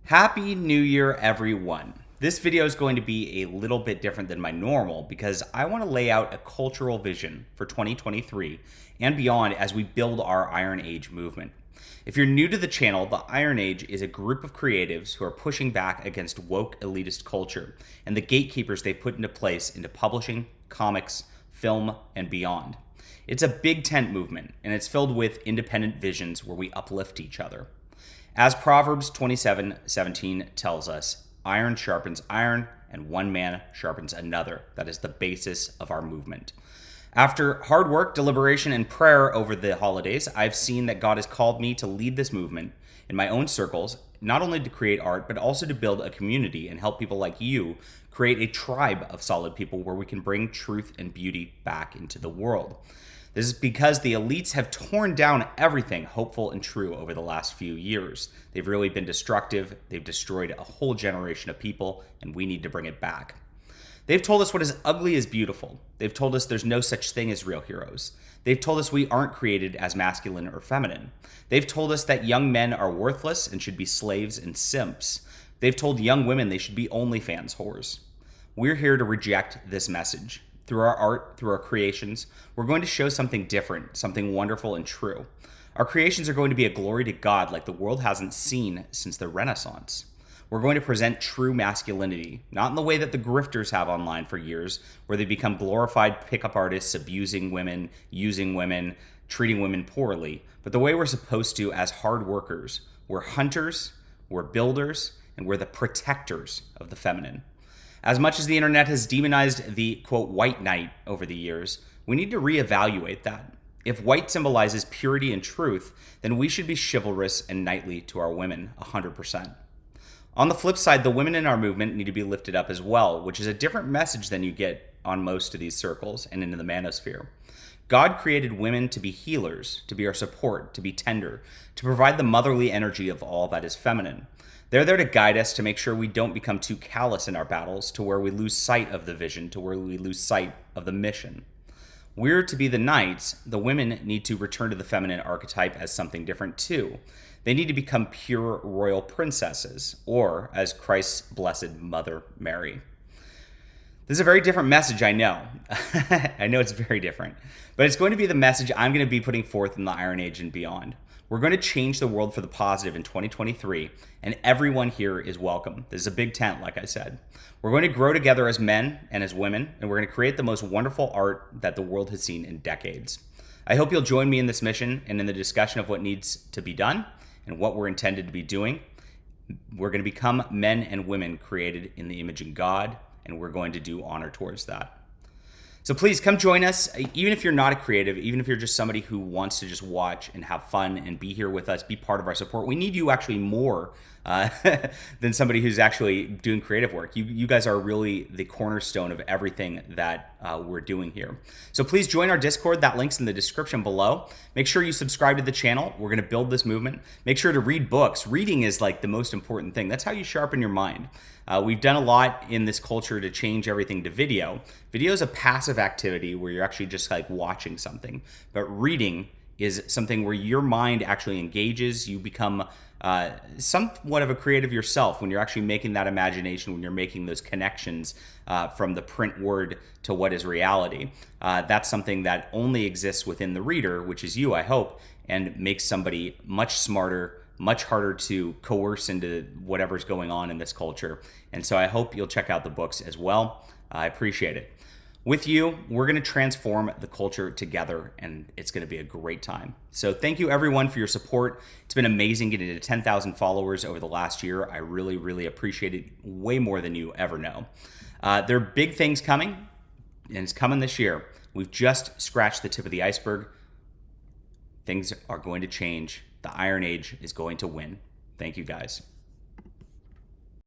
Happy New Year, everyone. This video is going to be a little bit different than my normal because I want to lay out a cultural vision for 2023 and beyond as we build our Iron Age movement. If you're new to the channel, the Iron Age is a group of creatives who are pushing back against woke elitist culture and the gatekeepers they've put into place into publishing, comics, film, and beyond. It's a big tent movement, and it's filled with independent visions where we uplift each other. As Proverbs 27:17 tells us, iron sharpens iron, and one man sharpens another. That is the basis of our movement. After hard work, deliberation, and prayer over the holidays, I've seen that God has called me to lead this movement in my own circles, not only to create art, but also to build a community and help people like you create a tribe of solid people where we can bring truth and beauty back into the world. This is because the elites have torn down everything hopeful and true over the last few years. They've really been destructive. They've destroyed a whole generation of people, and we need to bring it back. They've told us what is ugly is beautiful. They've told us there's no such thing as real heroes. They've told us we aren't created as masculine or feminine. They've told us that young men are worthless and should be slaves and simps. They've told young women they should be OnlyFans whores. We're here to reject this message. Through our art, through our creations, we're going to show something different, something wonderful and true. Our creations are going to be a glory to God like the world hasn't seen since the Renaissance. We're going to present true masculinity, not in the way that the grifters have online for years, where they become glorified pickup artists, abusing women, using women, treating women poorly, but the way we're supposed to as hard workers. We're hunters, we're builders, and we're the protectors of the feminine. As much as the internet has demonized the, quote, white knight over the years, we need to reevaluate that. If white symbolizes purity and truth, then we should be chivalrous and knightly to our women, 100%. On the flip side, the women in our movement need to be lifted up as well, which is a different message than you get on most of these circles and into the manosphere. God created women to be healers, to be our support, to be tender, to provide the motherly energy of all that is feminine. They're there to guide us to make sure we don't become too callous in our battles, to where we lose sight of the vision, to where we lose sight of the mission. We're to be the knights. The women need to return to the feminine archetype as something different too. They need to become pure royal princesses, or as Christ's blessed mother, Mary. This is a very different message, I know. I know it's very different. But it's going to be the message I'm going to be putting forth in the Iron Age and beyond. We're going to change the world for the positive in 2023, and everyone here is welcome. This is a big tent, like I said. We're going to grow together as men and as women, and we're going to create the most wonderful art that the world has seen in decades. I hope you'll join me in this mission and in the discussion of what needs to be done and what we're intended to be doing. We're going to become men and women created in the image of God, and we're going to do honor towards that. So please come join us, even if you're not a creative, even if you're just somebody who wants to just watch and have fun and be here with us, be part of our support. We need you actually more than somebody who's actually doing creative work. You guys are really the cornerstone of everything that we're doing here. So please join our Discord. That link's in the description below. Make sure you subscribe to the channel. We're going to build this movement. Make sure to read books. Reading is like the most important thing. That's how you sharpen your mind. We've done a lot in this culture to change everything to video. Video is a passive activity where you're actually just like watching something, but reading is something where your mind actually engages. You become somewhat of a creative yourself when you're actually making that imagination, when you're making those connections from the print word to what is reality. That's something that only exists within the reader, which is you, I hope, and makes somebody much smarter, much harder to coerce into whatever's going on in this culture. And so I hope you'll check out the books as well. I appreciate it. With you, we're going to transform the culture together, and it's going to be a great time. So thank you, everyone, for your support. It's been amazing getting to 10,000 followers over the last year. I really, really appreciate it way more than you ever know. There are big things coming, and it's coming this year. We've just scratched the tip of the iceberg. Things are going to change. The Iron Age is going to win. Thank you, guys.